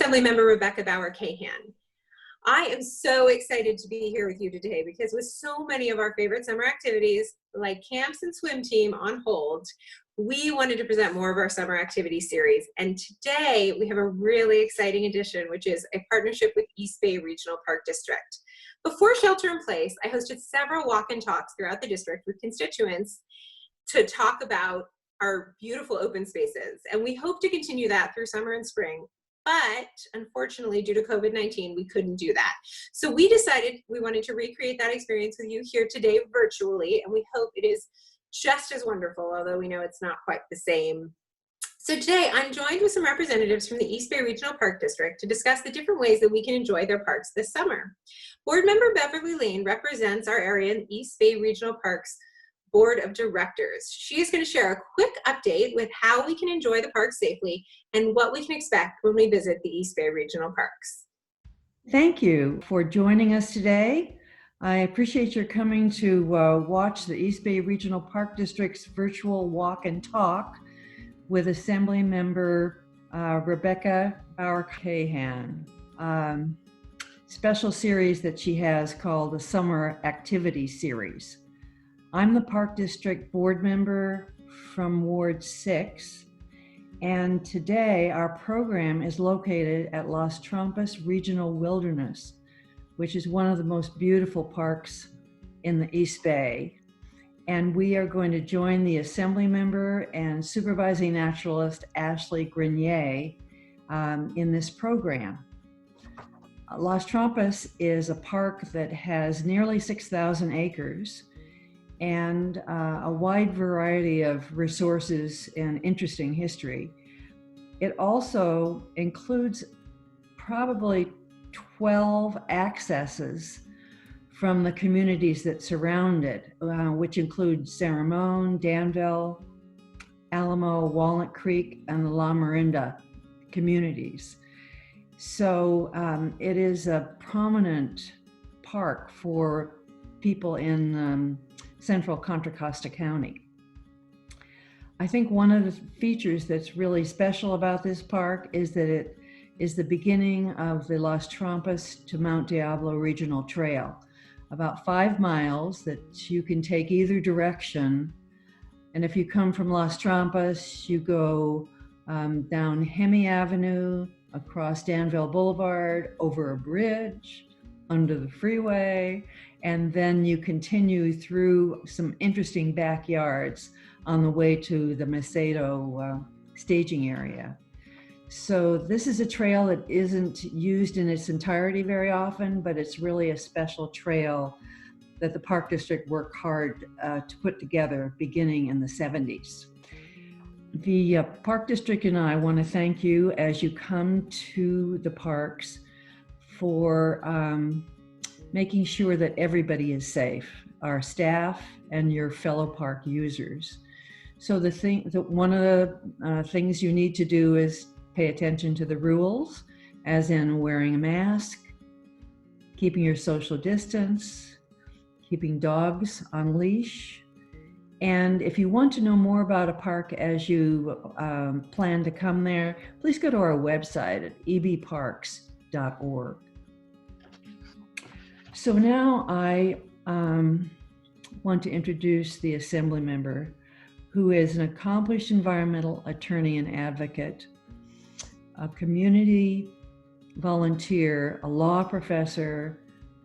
Assemblymember Rebecca Bauer-Kahan. I am so excited to be here with you today because with so many of our favorite summer activities like camps and swim team on hold, we wanted to present more of our summer activity series. And today we have a really exciting addition, which is a partnership with East Bay Regional Park District. Before Shelter in Place, I hosted several walk-in talks throughout the district with constituents to talk about our beautiful open spaces. And we hope to continue that through summer and spring. But unfortunately, due to COVID-19, we couldn't do that. So we decided we wanted to recreate that experience with you here today virtually, and we hope it is just as wonderful, although we know it's not quite the same. So today, I'm joined with some representatives from the East Bay Regional Park District to discuss the different ways that we can enjoy their parks this summer. Board member Beverly Lane represents our area in East Bay Regional Parks Board of Directors. She is going to share a quick update with how we can enjoy the park safely and what we can expect when we visit the East Bay Regional Parks. Thank you for joining us today. I appreciate your coming to watch the East Bay Regional Park District's virtual walk and talk with Assembly Member Rebecca Bauer-Kahan. Special series that she has called the Summer Activity Series. I'm the Park District Board member from Ward 6, and today our program is located at Las Trampas Regional Wilderness, which is one of the most beautiful parks in the East Bay. And we are going to join the Assembly member and Supervising Naturalist Ashley Grenier in this program. Las Trampas is a park that has nearly 6,000 acres and a wide variety of resources and interesting history. It also includes probably 12 accesses from the communities that surround it, which include Saramone, Danville, Alamo, Walnut Creek, and the La Marinda communities. So it is a prominent park for people in central Contra Costa County. I think one of the features that's really special about this park is that it is the beginning of the Las Trampas to Mount Diablo Regional Trail, about 5 miles that you can take either direction. And if you come from Las Trampas, you go down Hemi Avenue, across Danville Boulevard, over a bridge, under the freeway, and then you continue through some interesting backyards on the way to the Macedo staging area. So this is a trail that isn't used in its entirety very often, but it's really a special trail that the Park District worked hard to put together beginning in the 70s. The Park District and I want to thank you as you come to the parks for making sure that everybody is safe, our staff and your fellow park users. So one of the things you need to do is pay attention to the rules, as in wearing a mask, keeping your social distance, keeping dogs on leash. And if you want to know more about a park as you plan to come there, please go to our website at ebparks.org. So now I want to introduce the Assembly member, who is an accomplished environmental attorney and advocate, a community volunteer, a law professor,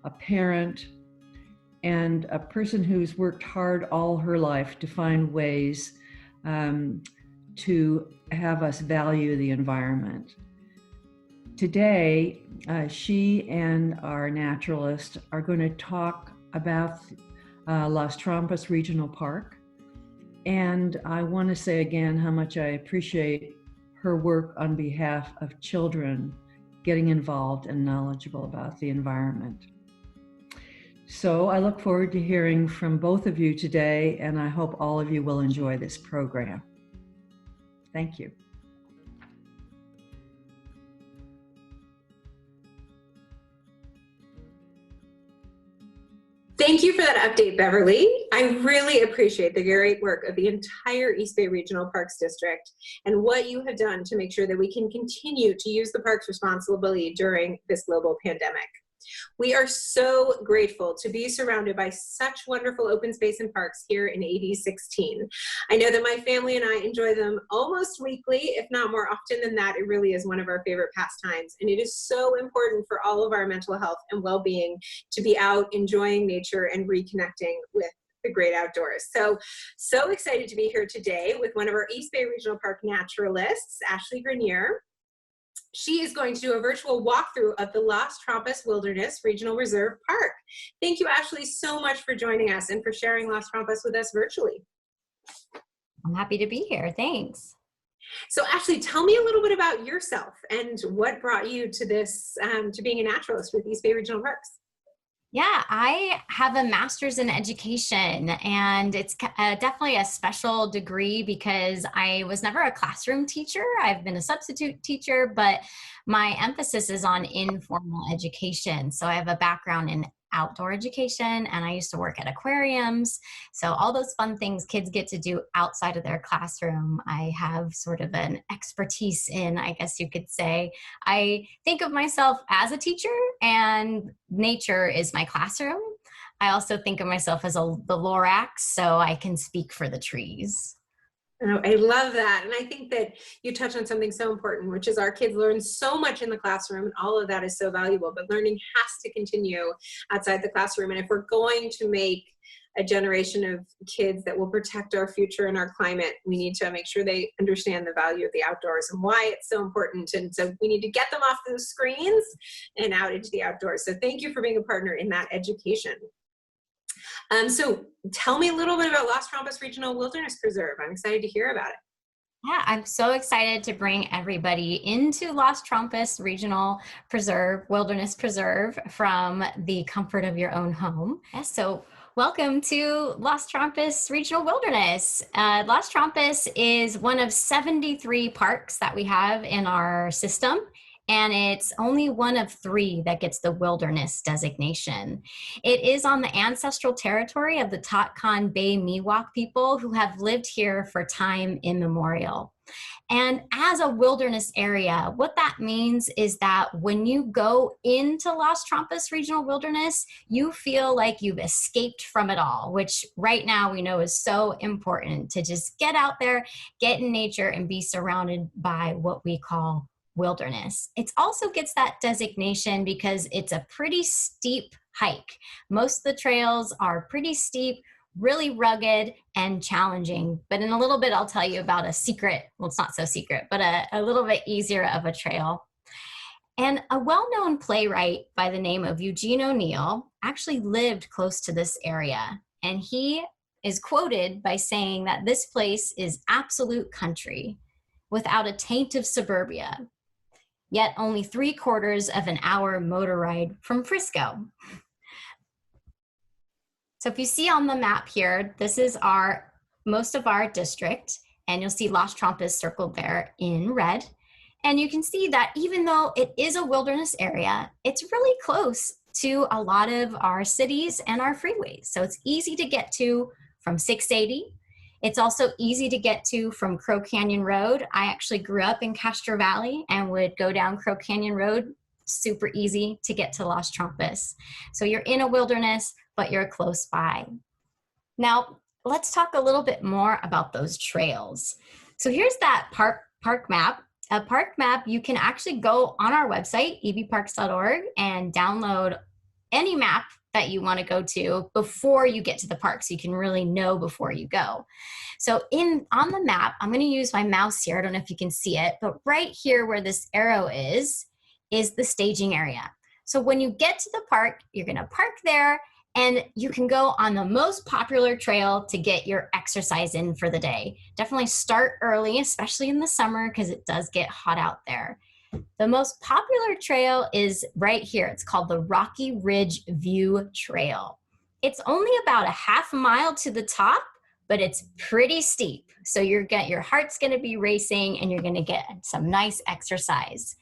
a parent, and a person who's worked hard all her life to find ways to have us value the environment. Today, she and our naturalist are going to talk about Las Trampas Regional Park. And I want to say again how much I appreciate her work on behalf of children getting involved and knowledgeable about the environment. So I look forward to hearing from both of you today, and I hope all of you will enjoy this program. Thank you. Thank you for that update, Beverly. I I really appreciate the great work of the entire East Bay Regional Parks District and what you have done to make sure that we can continue to use the parks responsibly during this global pandemic. We are so grateful to be surrounded by such wonderful open space and parks here in AD 16. I know that my family and I enjoy them almost weekly, if not more often than that. It really is one of our favorite pastimes, and it is so important for all of our mental health and well-being to be out enjoying nature and reconnecting with the great outdoors. So excited to be here today with one of our East Bay Regional Park naturalists, Ashley Grenier. She is going to do a virtual walkthrough of the Las Trampas Wilderness Regional Reserve Park. Thank you, Ashley, so much for joining us and for sharing Las Trampas with us virtually. I'm happy to be here. Thanks. So Ashley, tell me a little bit about yourself and what brought you to this, to being a naturalist with East Bay Regional Parks. Yeah, I have a master's in education, and it's definitely a special degree because I was never a classroom teacher. I've been a substitute teacher, but my emphasis is on informal education. So I have a background in outdoor education, and I used to work at aquariums. So all those fun things kids get to do outside of their classroom, I have sort of an expertise in, I guess you could say. I think of myself as a teacher, and nature is my classroom. I also think of myself as the Lorax, so I can speak for the trees. Oh, I love that. And I think that you touch on something so important, which is our kids learn so much in the classroom, and all of that is so valuable, but learning has to continue outside the classroom. And if we're going to make a generation of kids that will protect our future and our climate, we need to make sure they understand the value of the outdoors and why it's so important. And so we need to get them off those screens and out into the outdoors. So thank you for being a partner in that education. So tell me a little bit about Las Trampas Regional Wilderness Preserve. I'm excited to hear about it. Yeah, I'm so excited to bring everybody into Las Trampas Regional Preserve, Wilderness Preserve, from the comfort of your own home. So welcome to Las Trampas Regional Wilderness. Las Trampas is one of 73 parks that we have in our system, and it's only one of 3 that gets the wilderness designation. It is on the ancestral territory of the Totcon Bay Miwok people who have lived here for time immemorial. And as a wilderness area, what that means is that when you go into Las Trampas Regional Wilderness, you feel like you've escaped from it all, which right now we know is so important to just get out there, get in nature, and be surrounded by what we call wilderness. It also gets that designation because it's a pretty steep hike. Most of the trails are pretty steep, really rugged and challenging. But in a little bit, I'll tell you about a secret. Well, it's not so secret, but a little bit easier of a trail. And a well-known playwright by the name of Eugene O'Neill actually lived close to this area. And he is quoted by saying that this place is absolute country without a taint of suburbia, yet only 3/4 of an hour motor ride from Frisco. So if you see on the map here, this is most of our district, and you'll see Las Trampas circled there in red. And you can see that even though it is a wilderness area, it's really close to a lot of our cities and our freeways. So it's easy to get to from 680. It's also easy to get to from Crow Canyon Road. I actually grew up in Castro Valley and would go down Crow Canyon Road. Super easy to get to Las Trampas. So you're in a wilderness, but you're close by. Now, let's talk a little bit more about those trails. So here's that park map. A park map, you can actually go on our website, ebparks.org, and download any map that you want to go to before you get to the park, so you can really know before you go. So on the map, I'm going to use my mouse here. I don't know if you can see it, but right here where this arrow is the staging area. So when you get to the park, you're going to park there, and you can go on the most popular trail to get your exercise in for the day. Definitely start early, especially in the summer, because it does get hot out there. The most popular trail is right here. It's called the Rocky Ridge View Trail. It's only about a half mile to the top, but it's pretty steep. So your heart's gonna be racing, and you're gonna get some nice exercise.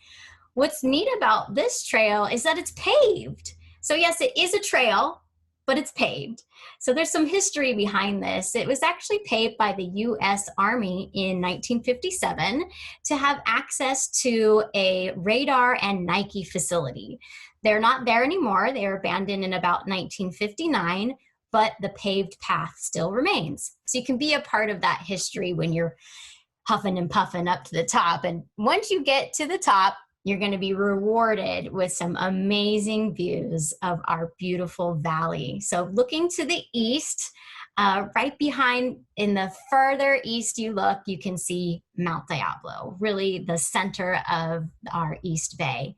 What's neat about this trail is that it's paved. So yes, it is a trail, but it's paved. So there's some history behind this. It was actually paved by the U.S. Army in 1957 to have access to a radar and Nike facility. They're not there anymore. They were abandoned in about 1959, but the paved path still remains. So you can be a part of that history when you're huffing and puffing up to the top. And once you get to the top, you're going to be rewarded with some amazing views of our beautiful valley. So looking to the east, right behind, in the further east you look, you can see Mount Diablo, really the center of our East Bay.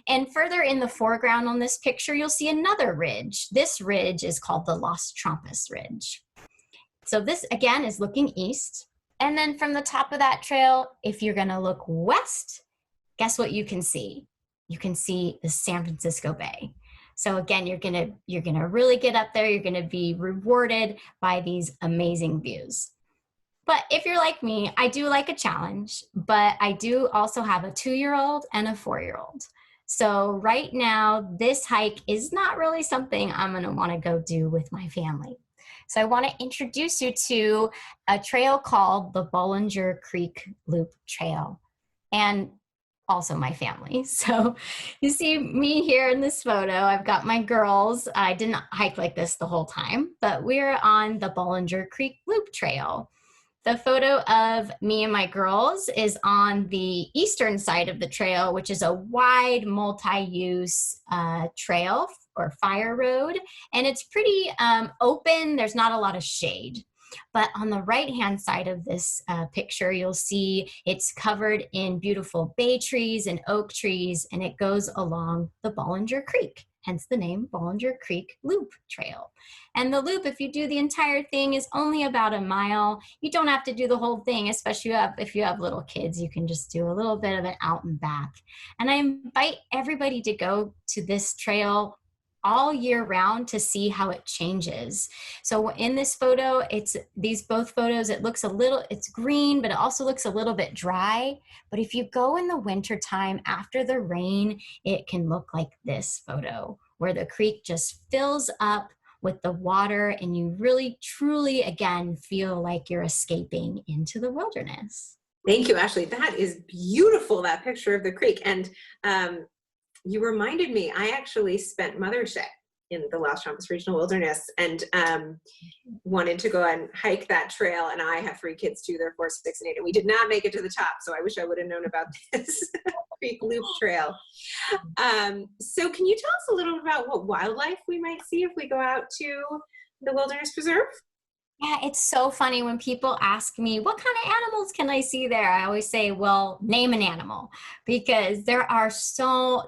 And further in the foreground on this picture, you'll see another ridge. This ridge is called the Las Trampas Ridge. So this, again, is looking east. And then from the top of that trail, if you're going to look west, guess what you can see? You can see the San Francisco Bay. So again, you're gonna really get up there. You're gonna be rewarded by these amazing views. But if you're like me, I do like a challenge, but I do also have a 2-year-old and a 4-year-old. So right now, this hike is not really something I'm gonna wanna go do with my family. So I wanna introduce you to a trail called the Bollinger Creek Loop Trail. And also my family. So you see me here in this photo. I've got my girls. I didn't hike like this the whole time, but we're on the Bollinger Creek Loop Trail. The photo of me and my girls is on the eastern side of the trail, which is a wide multi-use trail or fire road. And it's pretty open. There's not a lot of shade. But on the right-hand side of this picture, you'll see it's covered in beautiful bay trees and oak trees, and it goes along the Bollinger Creek, hence the name Bollinger Creek Loop Trail. And the loop, if you do the entire thing, is only about a mile. You don't have to do the whole thing, especially if you have little kids. You can just do a little bit of it out and back. And I invite everybody to go to this trail all year round to see how it changes. So in this photo, both photos, it looks it's green, but it also looks a little bit dry. But if you go in the winter time after the rain, it can look like this photo, where the creek just fills up with the water and you really, truly, again, feel like you're escaping into the wilderness. Thank you, Ashley. That is beautiful, that picture of the creek. And you reminded me, I actually spent Mother's Day in the Las Trampas Regional Wilderness and wanted to go and hike that trail. And I have 3 kids too, they're 4, 6, and 8, and we did not make it to the top. So I wish I would have known about this Creek Loop Trail. So can you tell us a little about what wildlife we might see if we go out to the Wilderness Preserve? Yeah, it's so funny when people ask me, what kind of animals can I see there? I always say, well, name an animal, because there's so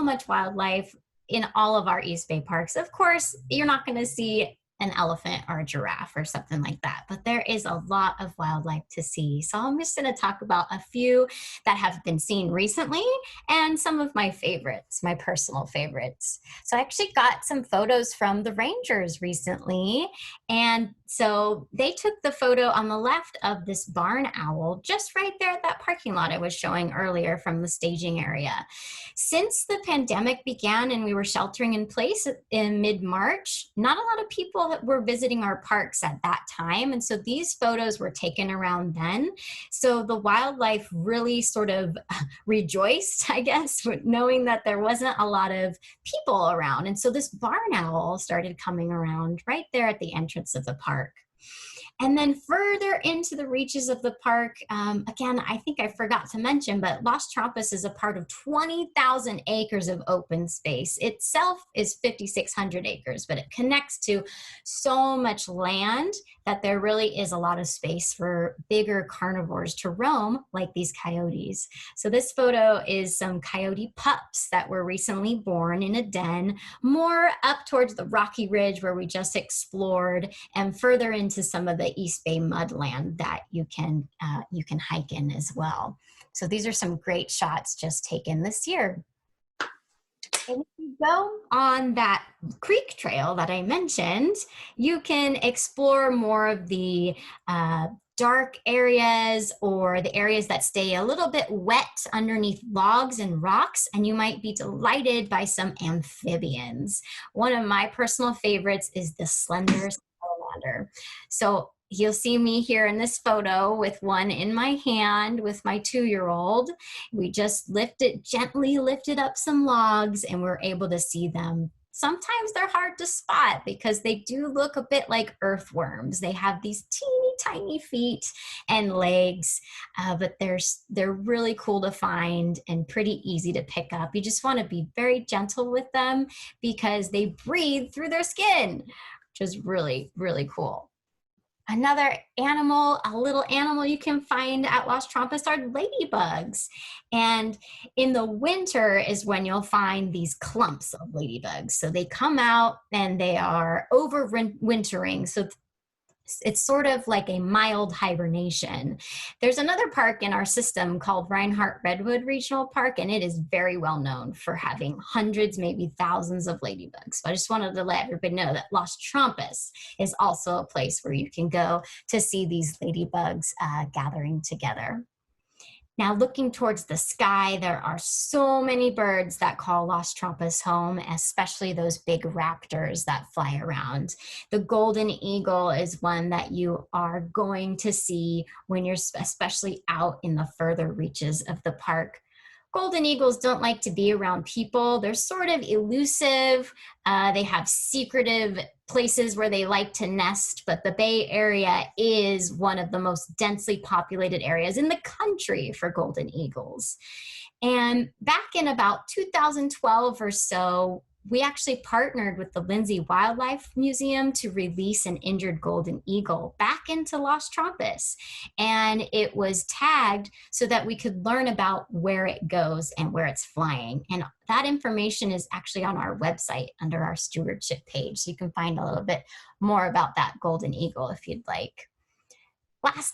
much wildlife in all of our East Bay parks. Of course, you're not going to see an elephant or a giraffe or something like that, but there is a lot of wildlife to see. So I'm just going to talk about a few that have been seen recently and some of my favorites, my personal favorites. So I actually got some photos from the rangers recently, and so they took the photo on the left of this barn owl just right there at that parking lot I was showing earlier from the staging area. Since the pandemic began and we were sheltering in place in mid-March, not a lot of people were visiting our parks at that time. And so these photos were taken around then. So the wildlife really sort of rejoiced, I guess, knowing that there wasn't a lot of people around. And so this barn owl started coming around right there at the entrance of the park. And then further into the reaches of the park, again, I think I forgot to mention, but Las Trampas is a part of 20,000 acres of open space. Itself is 5,600 acres, but it connects to so much land that there really is a lot of space for bigger carnivores to roam, like these coyotes. So this photo is some coyote pups that were recently born in a den, more up towards the rocky ridge where we just explored, and further into some of the East Bay mudland that you can hike in as well. So these are some great shots just taken this year. And if you go on that creek trail that I mentioned, you can explore more of the dark areas or the areas that stay a little bit wet underneath logs and rocks, and you might be delighted by some amphibians. One of my personal favorites is the Slender Salamander. So you'll see me here in this photo with one in my hand with my 2-year-old. We just gently lifted up some logs and we're able to see them. Sometimes they're hard to spot because they do look a bit like earthworms. They have these teeny tiny feet and legs, but they're really cool to find and pretty easy to pick up. You just want to be very gentle with them because they breathe through their skin, which is really, really cool. Another animal, a little animal you can find at Las Trampas are ladybugs. And in the winter is when you'll find these clumps of ladybugs. So they come out and they are overwintering. So it's sort of like a mild hibernation. There's another park in our system called Reinhardt Redwood Regional Park, and it is very well known for having hundreds, maybe thousands of ladybugs. So I just wanted to let everybody know that Las Trampas is also a place where you can go to see these ladybugs gathering together. Now, looking towards the sky, there are so many birds that call Las Trampas home, especially those big raptors that fly around. The golden eagle is one that you are going to see when you're especially out in the further reaches of the park. Golden eagles don't like to be around people. They're sort of elusive. They have secretive places where they like to nest, but the Bay Area is one of the most densely populated areas in the country for golden eagles. And back in about 2012 or so, we actually partnered with the Lindsay Wildlife Museum to release an injured golden eagle back into Las Trampas. And it was tagged so that we could learn about where it goes and where it's flying. And that information is actually on our website under our stewardship page. So you can find a little bit more about that golden eagle if you'd like.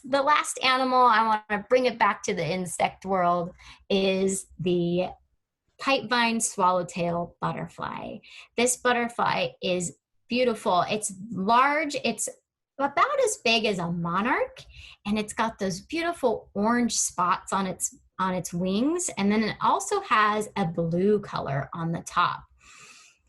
The last animal, I want to bring it back to the insect world, is the pipevine swallowtail butterfly. This butterfly is beautiful. It's large. It's about as big as a monarch, and it's got those beautiful orange spots on its wings, and then it also has a blue color on the top.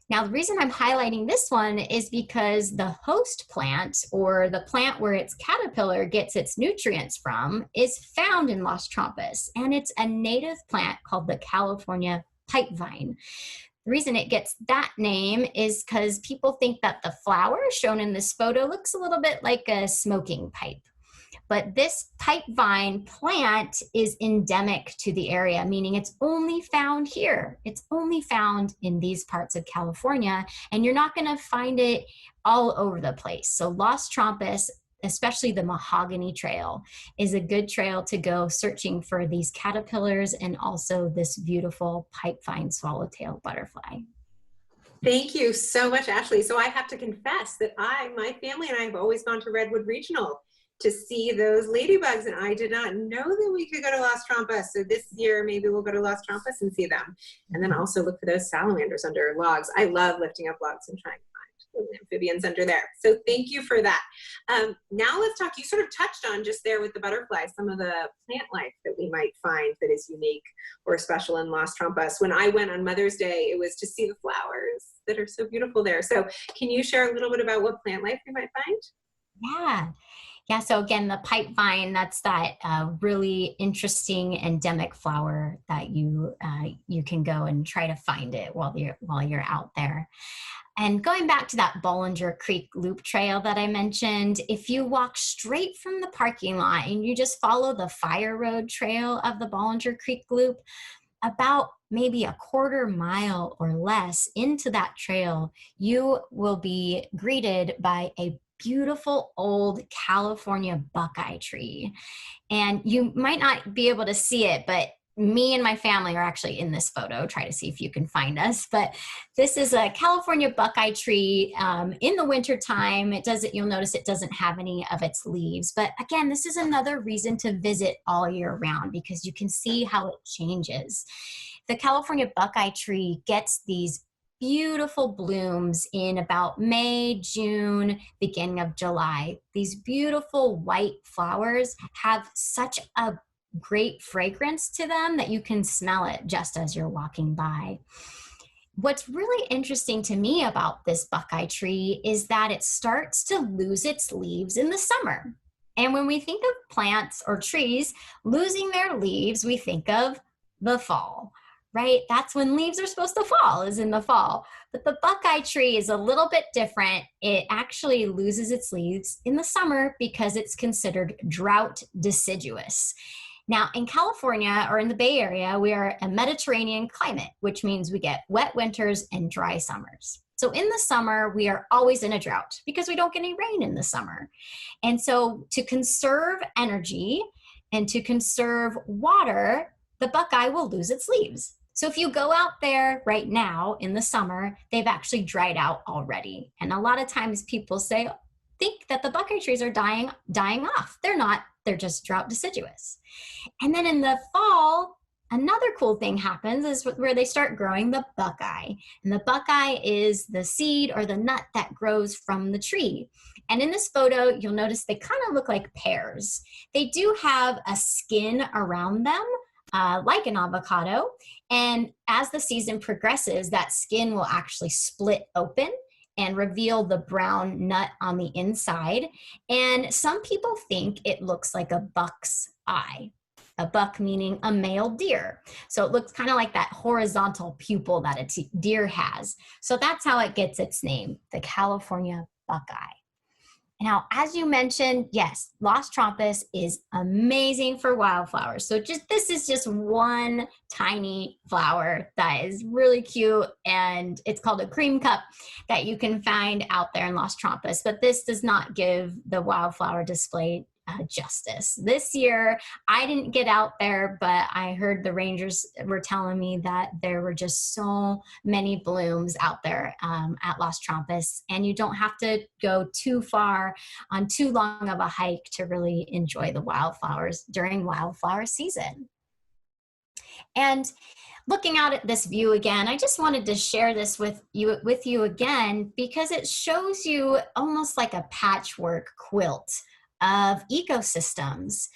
Now, the reason I'm highlighting this one is because the host plant, or the plant where its caterpillar gets its nutrients from, is found in Las Trampas, and it's a native plant called the California pipevine. The reason it gets that name is because people think that the flower shown in this photo looks a little bit like a smoking pipe. But this pipevine plant is endemic to the area, meaning it's only found here. It's only found in these parts of California, and you're not going to find it all over the place. So Las Trampas, especially the Mahogany Trail, is a good trail to go searching for these caterpillars and also this beautiful pipevine swallowtail butterfly. Thank you so much, Ashley. So I have to confess that my family and I have always gone to Redwood Regional to see those ladybugs, and I did not know that we could go to Las Trampas. So this year, maybe we'll go to Las Trampas and see them, and then also look for those salamanders under logs. I love lifting up logs and trying to find those amphibians under there. So thank you for that. Now let's talk, you sort of touched on just there with the butterflies, some of the plant life that we might find that is unique or special in Las Trampas. When I went on Mother's Day, it was to see the flowers that are so beautiful there. So can you share a little bit about what plant life we might find? Yeah, so again, the pipevine, that's that really interesting endemic flower that you can go and try to find it while you're out there. And going back to that Bollinger Creek Loop Trail that I mentioned, if you walk straight from the parking lot and you just follow the Fire Road Trail of the Bollinger Creek Loop, about maybe a quarter mile or less into that trail, you will be greeted by a beautiful old California buckeye tree. And you might not be able to see it, but me and my family are actually in this photo. Try to see if you can find us. But this is a California buckeye tree in the wintertime. You'll notice it doesn't have any of its leaves. But again, this is another reason to visit all year round because you can see how it changes. The California buckeye tree gets these beautiful blooms in about May, June, beginning of July. These beautiful white flowers have such a great fragrance to them that you can smell it just as you're walking by. What's really interesting to me about this buckeye tree is that it starts to lose its leaves in the summer. And when we think of plants or trees losing their leaves, we think of the fall, right? That's when leaves are supposed to fall, is in the fall. But the buckeye tree is a little bit different. It actually loses its leaves in the summer because it's considered drought deciduous. Now, in California or in the Bay Area, we are a Mediterranean climate, which means we get wet winters and dry summers. So in the summer, we are always in a drought because we don't get any rain in the summer. And so to conserve energy and to conserve water, the buckeye will lose its leaves. So if you go out there right now in the summer, they've actually dried out already. And a lot of times people think that the buckeye trees are dying off. They're not, they're just drought deciduous. And then in the fall, another cool thing happens is where they start growing the buckeye. And the buckeye is the seed or the nut that grows from the tree. And in this photo, you'll notice they kind of look like pears. They do have a skin around them, like an avocado. And as the season progresses, that skin will actually split open and reveal the brown nut on the inside. And some people think it looks like a buck's eye. A buck meaning a male deer. So it looks kind of like that horizontal pupil that a deer has. So that's how it gets its name, the California buckeye. Now, as you mentioned, yes, Los Trampas is amazing for wildflowers. So this is just one tiny flower that is really cute, and it's called a cream cup that you can find out there in Los Trampas. But this does not give the wildflower display justice. This year, I didn't get out there, but I heard the rangers were telling me that there were just so many blooms out there at Los Trampas, and you don't have to go too far on too long of a hike to really enjoy the wildflowers during wildflower season. And looking out at this view again, I just wanted to share this with you again because it shows you almost like a patchwork quilt of ecosystems.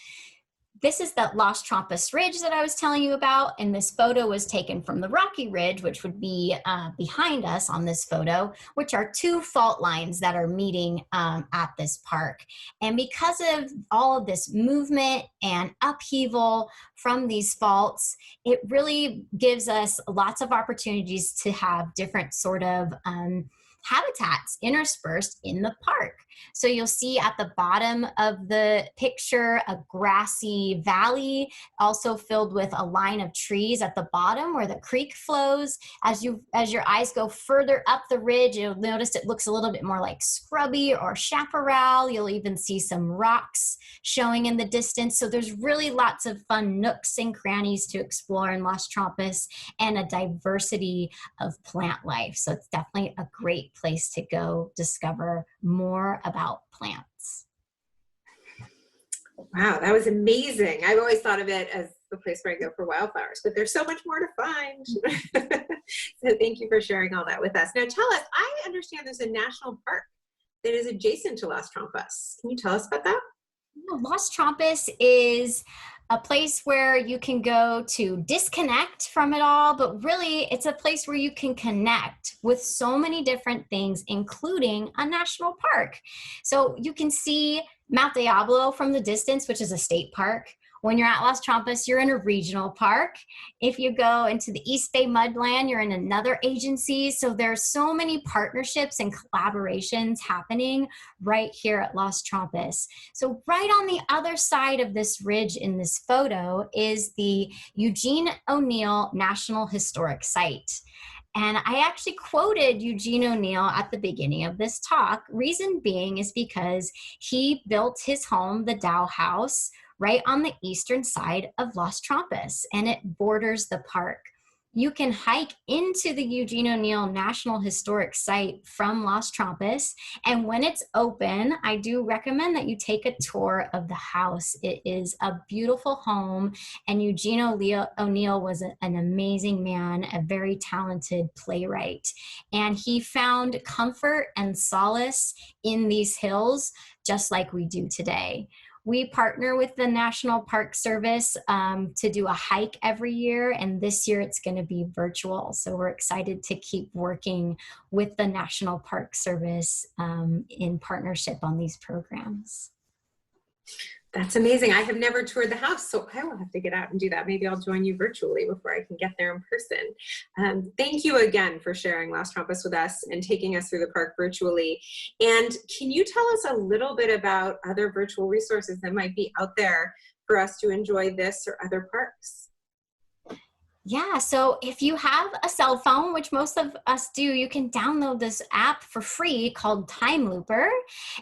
This is the Los Trampas Ridge that I was telling you about, and this photo was taken from the Rocky Ridge, which would be behind us on this photo, which are two fault lines that are meeting at this park. And because of all of this movement and upheaval from these faults, it really gives us lots of opportunities to have different sort of habitats interspersed in the park. So you'll see at the bottom of the picture a grassy valley, also filled with a line of trees at the bottom where the creek flows. As your eyes go further up the ridge, you'll notice it looks a little bit more like scrubby or chaparral. You'll even see some rocks showing in the distance. So there's really lots of fun nooks and crannies to explore in Los Trampas and a diversity of plant life. So it's definitely a great place to go discover more about plants. Wow, that was amazing. I've always thought of it as the place where I go for wildflowers, but there's so much more to find. So thank you for sharing all that with us. Now tell us, I understand there's a national park that is adjacent to Las Trampas. Can you tell us about that? Las Trampas is a place where you can go to disconnect from it all, but really it's a place where you can connect with so many different things, including a national park. So you can see Mount Diablo from the distance, which is a state park. When you're at Las Trampas, you're in a regional park. If you go into the East Bay Mudland, you're in another agency. So there's so many partnerships and collaborations happening right here at Las Trampas. So right on the other side of this ridge in this photo is the Eugene O'Neill National Historic Site. And I actually quoted Eugene O'Neill at the beginning of this talk. Reason being is because he built his home, the Dow House, right on the eastern side of Las Trampas, and it borders the park. you can hike into the Eugene O'Neill National Historic Site from Las Trampas. And when it's open, I do recommend that you take a tour of the house. It is a beautiful home, and Eugene O'Neill was an amazing man, a very talented playwright. And he found comfort and solace in these hills, just like we do today. We partner with the National Park Service to do a hike every year, and this year it's going to be virtual. So we're excited to keep working with the National Park Service in partnership on these programs. That's amazing. I have never toured the house, so I will have to get out and do that. Maybe I'll join you virtually before I can get there in person. Thank you again for sharing Las Trampas with us and taking us through the park virtually. And can you tell us a little bit about other virtual resources that might be out there for us to enjoy this or other parks? Yeah, so if you have a cell phone, which most of us do, you can download this app for free called Time Looper.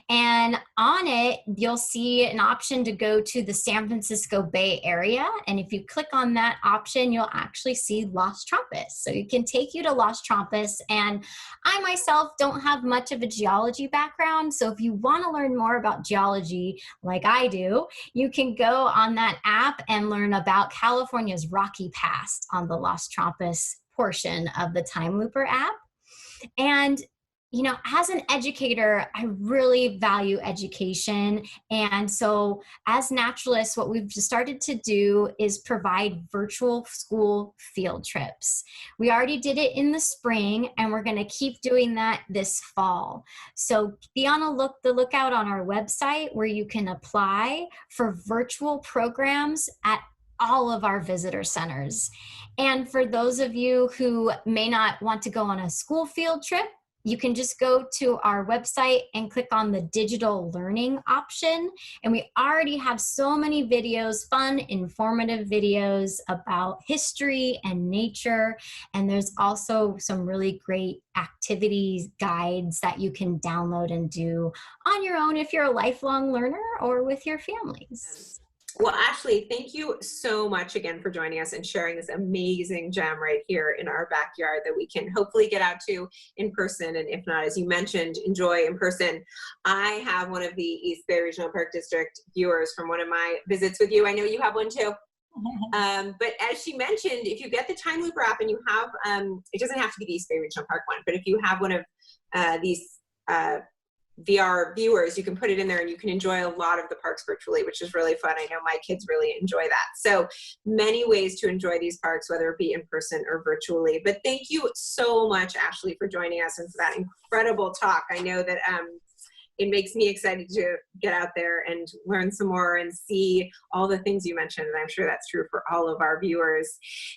And on it, you'll see an option to go to the San Francisco Bay Area. And if you click on that option, you'll actually see Las Trampas. So it can take you to Las Trampas. And I myself don't have much of a geology background. So if you want to learn more about geology like I do, you can go on that app and learn about California's Rocky Past on the Las Trampas portion of the Time Looper app. And, you know, as an educator, I really value education. And so as naturalists, what we've started to do is provide virtual school field trips. We already did it in the spring, and we're going to keep doing that this fall. So be on the lookout on our website where you can apply for virtual programs at all of our visitor centers. And for those of you who may not want to go on a school field trip, you can just go to our website and click on the digital learning option. And we already have so many videos, fun, informative videos about history and nature. And there's also some really great activities guides that you can download and do on your own if you're a lifelong learner or with your families. Well, Ashley, thank you so much again for joining us and sharing this amazing gem right here in our backyard that we can hopefully get out to in person. And if not, as you mentioned, enjoy in person. I have one of the East Bay Regional Park District viewers from one of my visits with you. I know you have one too. But as she mentioned, if you get the Time Looper app and you have, it doesn't have to be the East Bay Regional Park one, but if you have one of these VR viewers, you can put it in there and you can enjoy a lot of the parks virtually, which is really fun. I know my kids really enjoy that. So many ways to enjoy these parks, whether it be in person or virtually. But thank you so much, Ashley, for joining us and for that incredible talk. I know that it makes me excited to get out there and learn some more and see all the things you mentioned. And I'm sure that's true for all of our viewers.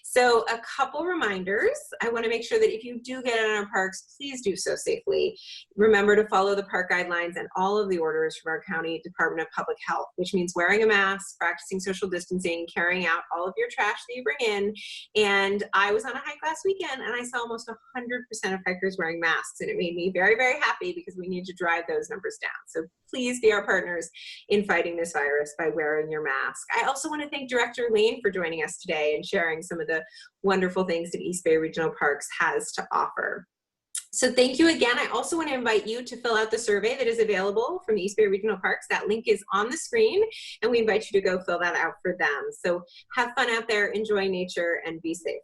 So a couple reminders. I want to make sure that if you do get out in our parks, please do so safely. Remember to follow the park guidelines and all of the orders from our County Department of Public Health, which means wearing a mask, practicing social distancing, carrying out all of your trash that you bring in. And I was on a hike last weekend and I saw almost 100% of hikers wearing masks. And it made me very, very happy because we need to drive those numbers down. So please be our partners in fighting this virus by wearing your mask. I also want to thank Director Lane for joining us today and sharing some of the wonderful things that East Bay Regional Parks has to offer. So thank you again. I also want to invite you to fill out the survey that is available from the East Bay Regional Parks. That link is on the screen, and we invite you to go fill that out for them. So have fun out there, enjoy nature, and be safe.